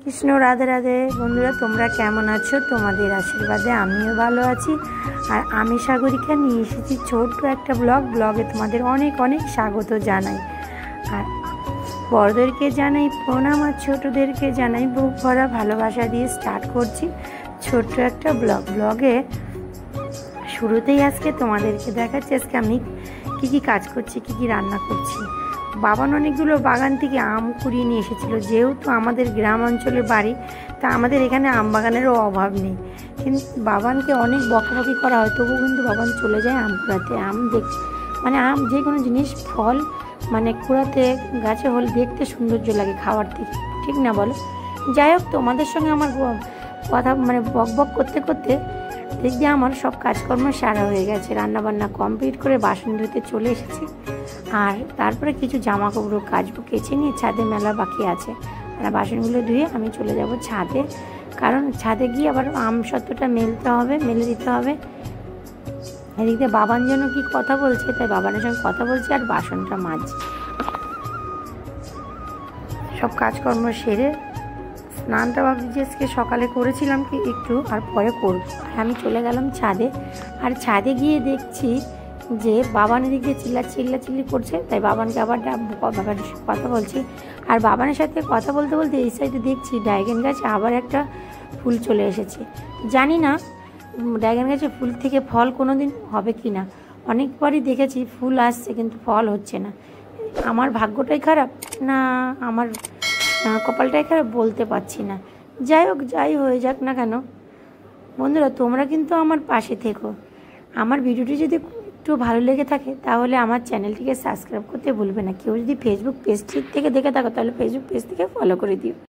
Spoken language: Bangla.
কৃষ্ণ রাধে রাধে। বন্ধুরা, তোমরা কেমন আছো? তোমাদের আশীর্বাদে আমিও ভালো আছি। আর আমি সাগরিকা নিয়ে এসেছি ছোট্ট একটা ব্লগে তোমাদের অনেক অনেক স্বাগত জানাই। আর বড়দেরকে জানাই প্রণাম, আর ছোটোদেরকে জানাই বুক ভরা ভালোবাসা দিয়ে স্টার্ট করছি ছোট্ট একটা ব্লগে। শুরুতেই আজকে তোমাদেরকে দেখাচ্ছি আজকে আমি কী কাজ করছি, কী রান্না করছি। বাবান অনেকগুলো বাগান থেকে আম কুড়িয়ে নিয়ে এসেছিলো। যেহেতু আমাদের গ্রাম অঞ্চলের বাড়ি, তা আমাদের এখানে আম বাগানেরও অভাব নেই। কিন্তু বাবানকে অনেক বকাবকি করা হয়, তবুও কিন্তু বাবান চলে যায় আম কুড়াতে। আম যে কোনো জিনিস ফল কুড়াতে গাছে হলে দেখতে সৌন্দর্য লাগে খাওয়ার থেকে, ঠিক না বলো? যাই হোক, তোমাদের সঙ্গে আমার কথা বক করতে করতে দেখি আমার সব কাজকর্ম সারা হয়ে গেছে। রান্নাবান্না কমপ্লিট করে বাসন ধুতে চলে এসেছি। আর তারপরে কিছু জামা কাপড় কাচবো, কেচে নিয়ে ছাদে মেলা বাকি আছে। আর বাসনগুলো ধুয়ে আমি চলে যাব ছাদে, কারণ ছাদে গিয়ে আবার আম সত্ত্বটা মেলে দিতে হবে। এদিক দিয়ে বাবান যেন কি কথা বলছে, তাই বাবানের সঙ্গে কথা বলছি আর বাসনটা মাজছি। সব কাজকর্ম সেরে স্নানটা ভাবছি আজকে সকালে করেছিলাম কি একটু, আর পরে করব। আর আমি চলে গেলাম ছাদে। আর ছাদে গিয়ে দেখছি যে বাবানের দিক দিয়ে চিল্লাচিল্লি করছে, তাই বাবানকে আবার বাবার কথা বলছি। আর বাবানের সাথে কথা বলতে বলতে এই সাইডে দেখছি ড্রাগন গাছে আবার একটা ফুল চলে এসেছে। জানি না ড্রাগন গাছে ফুল থেকে ফল কোনো দিন হবে কি না। অনেকবারই দেখেছি ফুল আসছে কিন্তু ফল হচ্ছে না। আমার ভাগ্যটাই খারাপ না আমার কপালটাই খারাপ, বলতে পারছি না। যাই হোক, যাই হয়ে যাক না কেন, বন্ধুরা তোমরা কিন্তু আমার পাশে থেকো। আমার ভিডিওটি যদি একটু ভালো লেগে থাকে তাহলে আমার চ্যানেলটিকে সাবস্ক্রাইব করতে ভুলবে না। কেউ যদি ফেসবুক পেজ থেকে দেখে থাকো তাহলে ফেসবুক পেজ থেকে ফলো করে দিও।